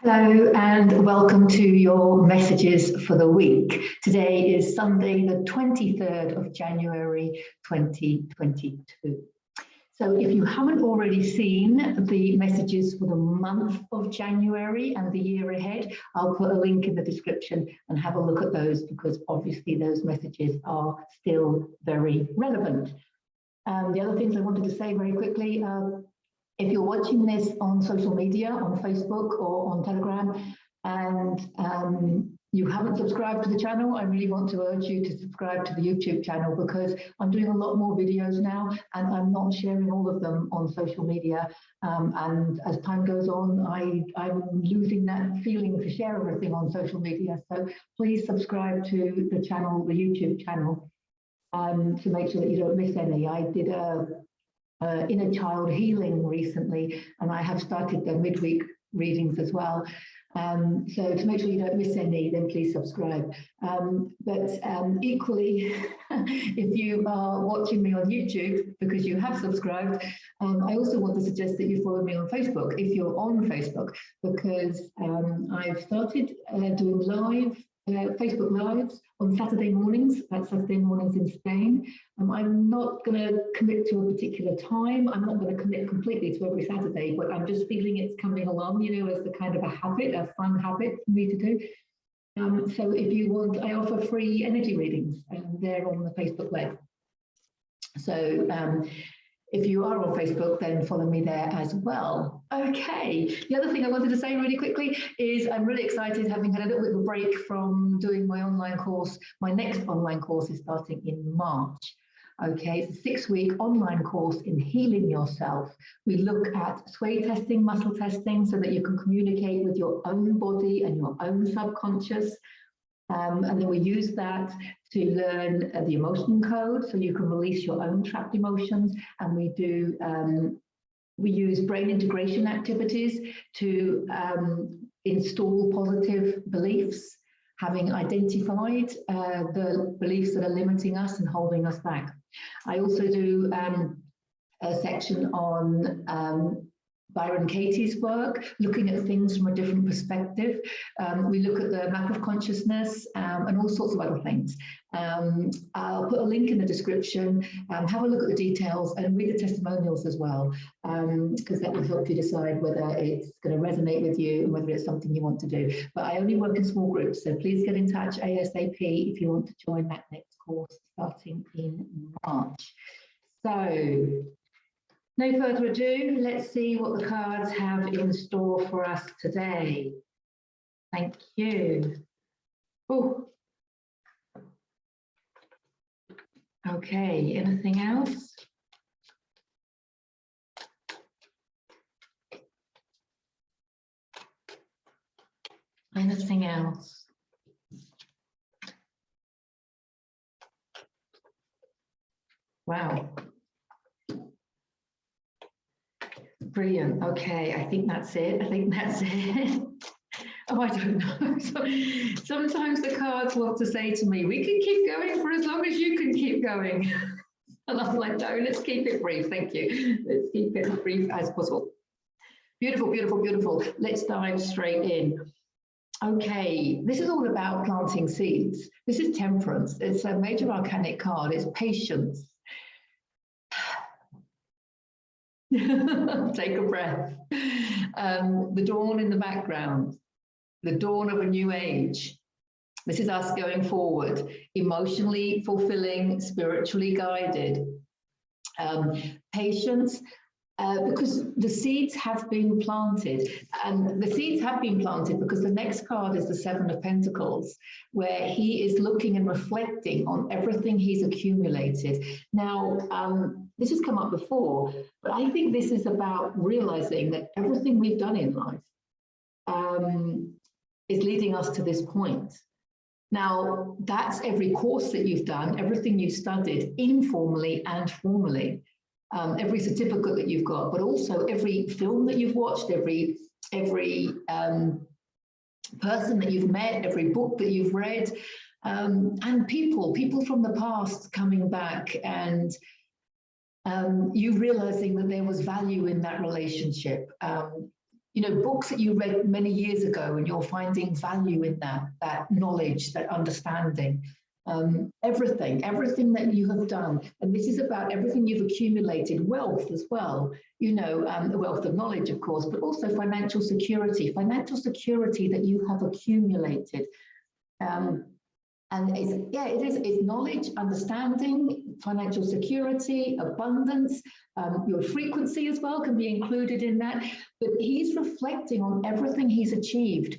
Hello and welcome to your messages for the week. Today is Sunday, the 23rd of January 2022. So if you haven't already seen the messages for the month of January and the year ahead, I'll put a link in the description and have a look at those because obviously those messages are still very relevant. The other things I wanted to say very quickly, if you're watching this on social media, on Facebook or on Telegram, and you haven't subscribed to the channel, I really want to urge you to subscribe to the YouTube channel because I'm doing a lot more videos now and I'm not sharing all of them on social media. And as time goes on, I'm losing that feeling to share everything on social media. So please subscribe to the channel, the YouTube channel, to make sure that you don't miss any. I did a inner child healing recently, and I have started the midweek readings as well. So to make sure you don't miss any, then please subscribe. But equally, if you are watching me on YouTube because you have subscribed, I also want to suggest that you follow me on Facebook if you're on Facebook, because I've started doing live Facebook Lives on Saturday mornings. That's Saturday mornings in Spain. I'm not going to commit to a particular time. I'm not going to commit completely to every Saturday, but I'm just feeling it's coming along, you know, as the kind of a habit, a fun habit for me to do. So if you want, I offer free energy readings there on the Facebook Live. So if you are on Facebook, then follow me there as well. Okay, the other thing I wanted to say really quickly is I'm really excited, having had a little bit of a break from doing my online course. My next online course is starting in March. Okay, it's a 6-week online course in healing yourself. We look at sway testing, muscle testing, so that you can communicate with your own body and your own subconscious. And then we use that to learn the emotion code, so you can release your own trapped emotions. And we use brain integration activities to install positive beliefs, having identified the beliefs that are limiting us and holding us back. I also do a section on Byron Katie's work, looking at things from a different perspective. We look at the map of consciousness and all sorts of other things. I'll put a link in the description, have a look at the details and read the testimonials as well, because that will help you decide whether it's going to resonate with you and whether it's something you want to do. But I only work in small groups, so please get in touch ASAP if you want to join that next course starting in March. So, no further ado, let's see what the cards have in store for us today. Thank you. Oh. Okay, anything else? Anything else? Wow. Brilliant. Okay, I think that's it. Oh, I don't know. Sometimes the cards want to say to me, we can keep going for as long as you can keep going. And I'm like, no, let's keep it brief. Thank you. Let's keep it as brief as possible. Beautiful, beautiful, beautiful. Let's dive straight in. Okay, this is all about planting seeds. This is Temperance. It's a major arcanic card. It's patience. Take a breath. The dawn in the background, the dawn of a new age. This is us going forward, emotionally fulfilling, spiritually guided. Patience, because the seeds have been planted, and the seeds have been planted because the next card is the 7 of Pentacles, where he is looking and reflecting on everything he's accumulated. Now, this has come up before, but I think this is about realizing that everything we've done in life is leading us to this point. Now, that's every course that you've done, everything you've studied, informally and formally. Every certificate that you've got, but also every film that you've watched, every person that you've met, every book that you've read, and people from the past coming back and you realizing that there was value in that relationship. you know, books that you read many years ago, and you're finding value in that knowledge, that understanding. Everything that you have done, and this is about everything you've accumulated, wealth as well, you know, the wealth of knowledge, of course, but also financial security that you have accumulated. And it's knowledge, understanding, financial security, abundance, your frequency as well can be included in that. But he's reflecting on everything he's achieved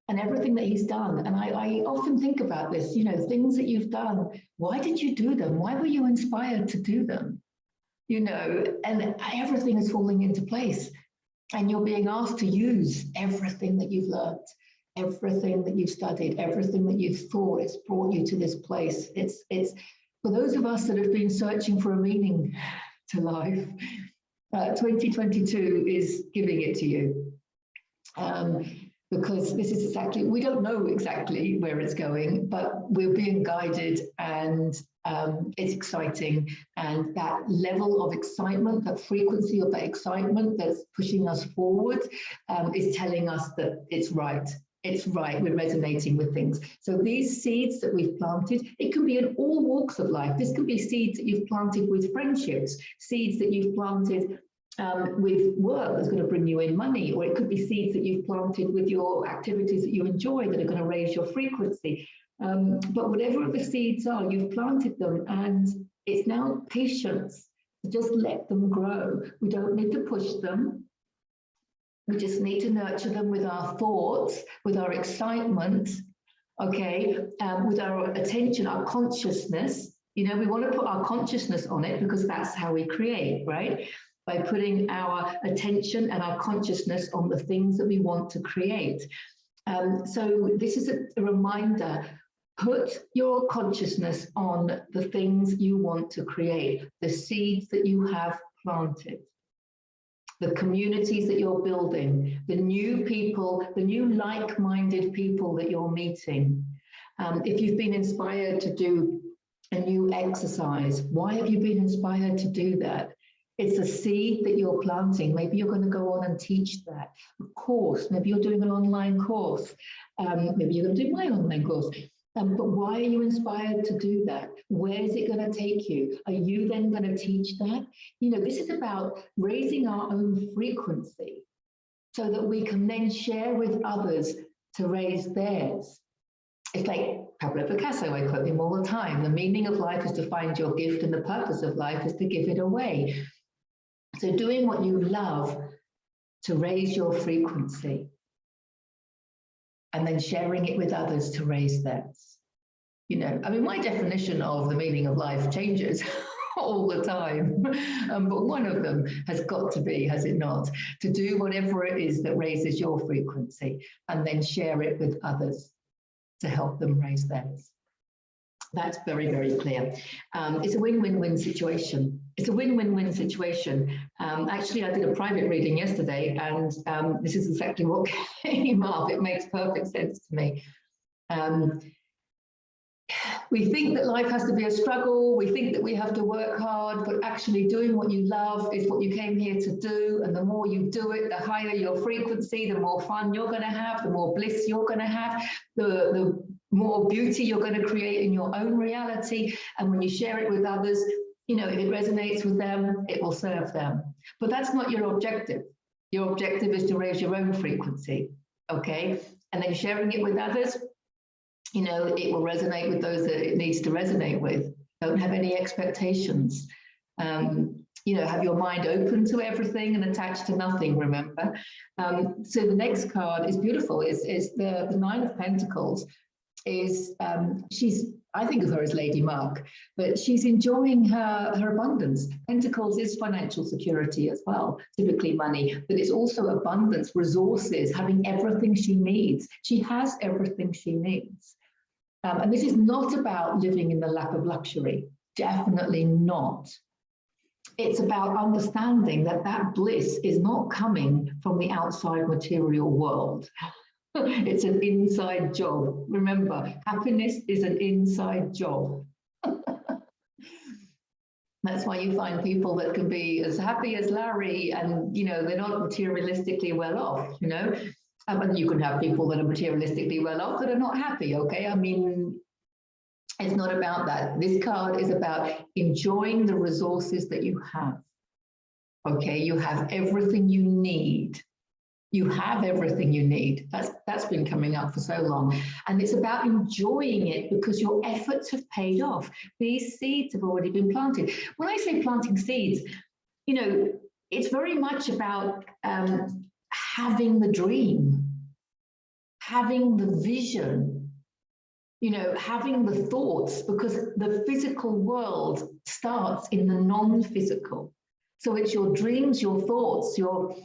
and everything that he's done. And I often think about this, you know, things that you've done. Why did you do them? Why were you inspired to do them? You know, and everything is falling into place. And you're being asked to use everything that you've learned, everything that you've studied, everything that you've thought. It's brought you to this place. It's for those of us that have been searching for a meaning to life, 2022 is giving it to you. Because this is exactly, we don't know exactly where it's going, but we're being guided, and it's exciting. And that level of excitement, that frequency of that excitement that's pushing us forward is telling us that it's right. It's right, we're resonating with things. So these seeds that we've planted, it can be in all walks of life. This can be seeds that you've planted with friendships, seeds that you've planted with work that's going to bring you in money, or it could be seeds that you've planted with your activities that you enjoy that are going to raise your frequency. But whatever the seeds are, you've planted them, and it's now patience to just let them grow. We don't need to push them. We just need to nurture them with our thoughts, with our excitement, okay, with our attention, our consciousness. You know, we want to put our consciousness on it because that's how we create, right? By putting our attention and our consciousness on the things that we want to create. So this is a reminder, put your consciousness on the things you want to create, the seeds that you have planted, the communities that you're building, the new people, the new like-minded people that you're meeting. If you've been inspired to do a new exercise, why have you been inspired to do that? It's a seed that you're planting. Maybe you're going to go on and teach that. Of course, maybe you're doing an online course. Maybe you're going to do my online course. But why are you inspired to do that? Where is it going to take you? Are you then going to teach that? You know, this is about raising our own frequency so that we can then share with others to raise theirs. It's like Pablo Picasso, I quote him all the time. The meaning of life is to find your gift, and the purpose of life is to give it away. So doing what you love to raise your frequency, and then sharing it with others to raise theirs. You know, I mean, my definition of the meaning of life changes all the time, but one of them has got to be, has it not, to do whatever it is that raises your frequency and then share it with others to help them raise theirs. That's very, very clear. It's a win-win-win situation. It's a win-win-win situation. Actually, I did a private reading yesterday, and this is exactly what came up. It makes perfect sense to me. We think that life has to be a struggle. We think that we have to work hard, but actually doing what you love is what you came here to do. And the more you do it, the higher your frequency, the more fun you're going to have, the more bliss you're going to have, the more beauty you're going to create in your own reality. And when you share it with others, you know, if it resonates with them, it will serve them. But that's not your objective. Your objective is to raise your own frequency, okay? And then sharing it with others, you know, it will resonate with those that it needs to resonate with. Don't have any expectations. You know, have your mind open to everything and attached to nothing, remember? So the next card is beautiful. Is the Nine of Pentacles. I think of her as Lady Mark, but she's enjoying her abundance. Pentacles is financial security as well, typically money, but it's also abundance, resources, having everything she needs. She has everything she needs. And this is not about living in the lap of luxury, definitely not. It's about understanding that that bliss is not coming from the outside material world. It's an inside job. Remember, happiness is an inside job. That's why you find people that can be as happy as Larry and, you know, they're not materialistically well off, you know. And you can have people that are materialistically well off that are not happy, okay? I mean, it's not about that. This card is about enjoying the resources that you have, okay? You have everything you need. You have everything you need. That's been coming up for so long. And it's about enjoying it because your efforts have paid off. These seeds have already been planted. When I say planting seeds, you know, it's very much about having the dream, having the vision, you know, having the thoughts, because the physical world starts in the non-physical. So it's your dreams, your thoughts, your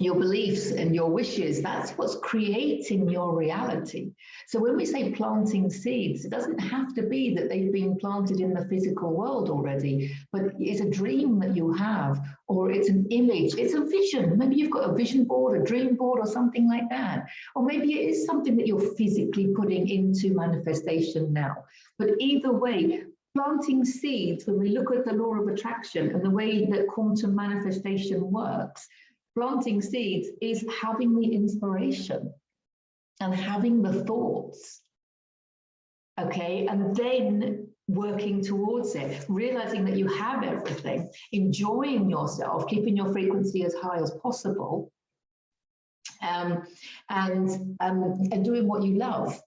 beliefs and your wishes, that's what's creating your reality. So when we say planting seeds, it doesn't have to be that they've been planted in the physical world already, but it's a dream that you have, or it's an image, it's a vision. Maybe you've got a vision board, a dream board, or something like that. Or maybe it is something that you're physically putting into manifestation now. But either way, planting seeds, when we look at the law of attraction and the way that quantum manifestation works, planting seeds is having the inspiration and having the thoughts, okay, and then working towards it, realizing that you have everything, enjoying yourself, keeping your frequency as high as possible, and doing what you love.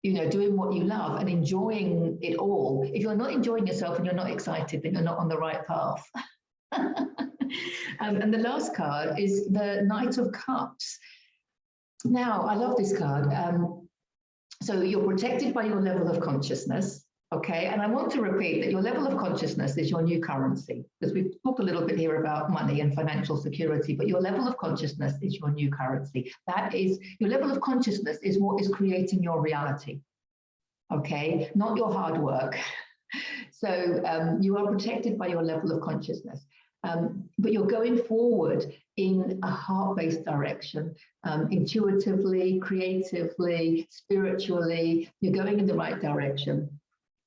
You know, doing what you love and enjoying it all. If you're not enjoying yourself and you're not excited, then you're not on the right path. And the last card is the Knight of Cups. Now, I love this card. So you're protected by your level of consciousness, okay? And I want to repeat that your level of consciousness is your new currency, because we've talked a little bit here about money and financial security, but your level of consciousness is your new currency. That is, your level of consciousness is what is creating your reality, okay? Not your hard work. So you are protected by your level of consciousness. But you're going forward in a heart-based direction, intuitively, creatively, spiritually, you're going in the right direction.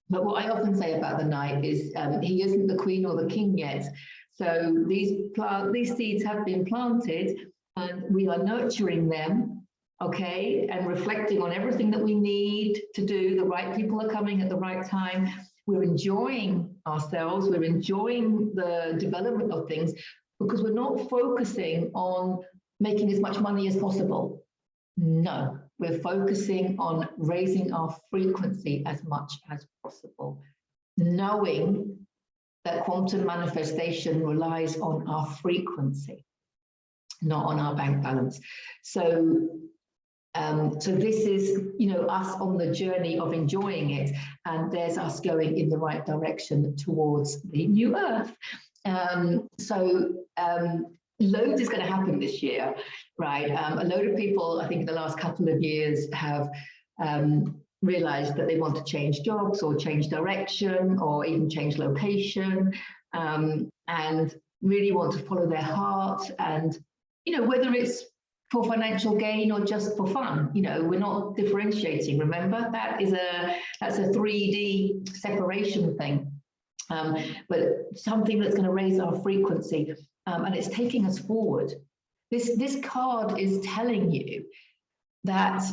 But what I often say about the Knight is he isn't the Queen or the King yet. So these seeds have been planted and we are nurturing them, okay, and reflecting on everything that we need to do. The right people are coming at the right time. We're enjoying ourselves, we're enjoying the development of things because we're not focusing on making as much money as possible. No, we're focusing on raising our frequency as much as possible, knowing that quantum manifestation relies on our frequency, not on our bank balance. So this is, you know, us on the journey of enjoying it, and there's us going in the right direction towards the new earth. Loads is going to happen this year, right? A load of people, I think in the last couple of years, have realized that they want to change jobs or change direction or even change location, and really want to follow their heart. And, you know, whether it's for financial gain or just for fun, you know, we're not differentiating. Remember, that's a 3D separation thing, but something that's going to raise our frequency, and it's taking us forward. This card is telling you that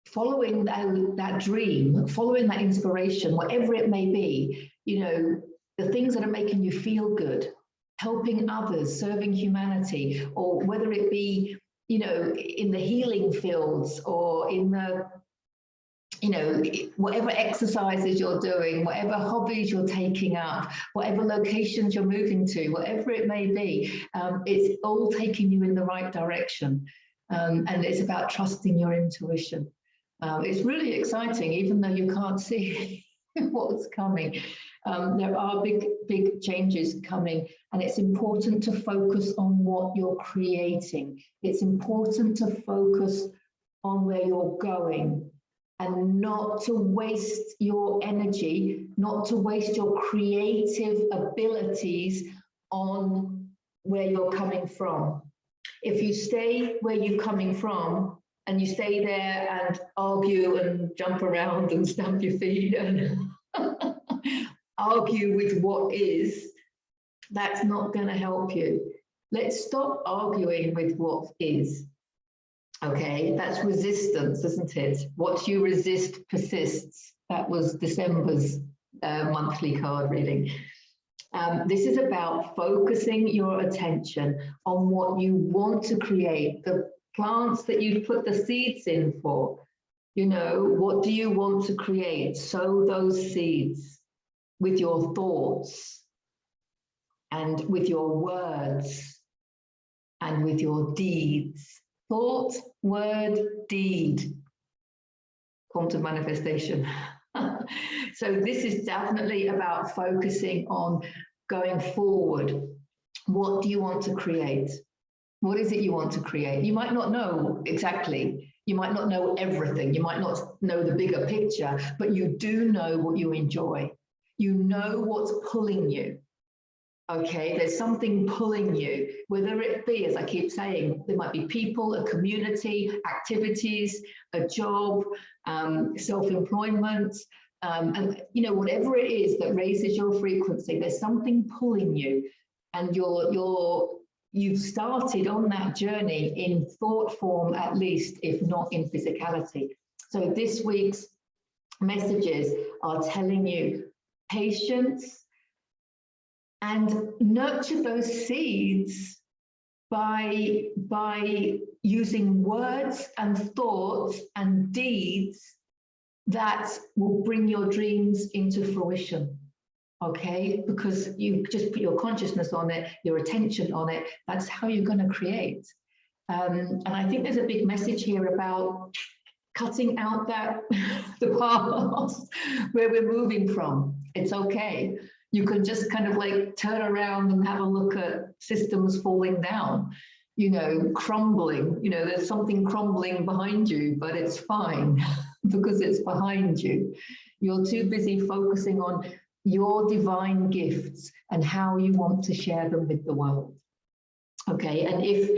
following that dream, following that inspiration, whatever it may be, you know, the things that are making you feel good, helping others, serving humanity, or whether it be, you know, in the healing fields or in the, you know, whatever exercises you're doing, whatever hobbies you're taking up, whatever locations you're moving to, whatever it may be, it's all taking you in the right direction. And it's about trusting your intuition. It's really exciting, even though you can't see what's coming. There are big changes coming, and it's important to focus on what you're creating. It's important to focus on where you're going and not to waste your energy, not to waste your creative abilities on where you're coming from. If you stay where you're coming from and you stay there and argue and jump around and stamp your feet and argue with what is, that's not going to help you. Let's stop arguing with what is. Okay, that's resistance, isn't it? What you resist persists. That was December's monthly card reading. This is about focusing your attention on what you want to create, the plants that you put the seeds in for. You know, what do you want to create? Sow those seeds with your thoughts and with your words and with your deeds. Thought, word, deed. Quantum manifestation. So this is definitely about focusing on going forward. What do you want to create? What is it you want to create? You might not know exactly. You might not know everything. You might not know the bigger picture, but you do know what you enjoy. You know what's pulling you. Okay, there's something pulling you, whether it be, as I keep saying, there might be people, a community, activities, a job, self-employment, and you know, whatever it is that raises your frequency, there's something pulling you, and you've started on that journey in thought form, at least, if not in physicality. So this week's messages are telling you patience, and nurture those seeds by using words and thoughts and deeds that will bring your dreams into fruition. Okay, because you just put your consciousness on it, your attention on it. That's how you're going to create. And I think there's a big message here about cutting out that the past where we're moving from. It's okay. You can just kind of like turn around and have a look at systems falling down, you know, crumbling. You know, there's something crumbling behind you, but it's fine because it's behind you. You're too busy focusing on your divine gifts and how you want to share them with the world. Okay, and if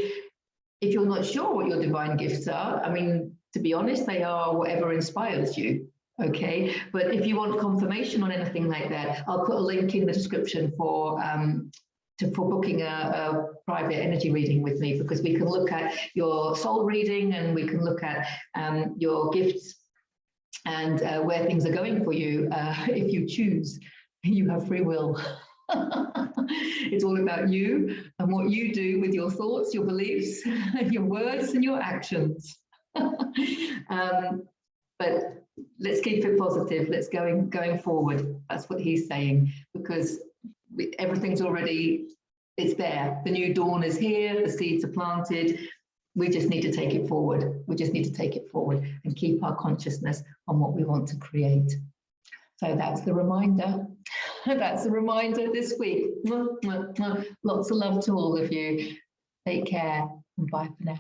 you're not sure what your divine gifts are, I mean, to be honest, they are whatever inspires you. Okay, but if you want confirmation on anything like that, I'll put a link in the description for booking a private energy reading with me, because we can look at your soul reading and we can look at your gifts and where things are going for you. If you choose, you have free will. It's all about you and what you do with your thoughts, your beliefs, your words and your actions. But let's keep it positive. Let's going forward. That's what he's saying, because everything's already, it's there. The new dawn is here. The seeds are planted. We just need to take it forward. We just need to take it forward and keep our consciousness on what we want to create. So that's the reminder. That's the reminder this week. Lots of love to all of you. Take care and bye for now.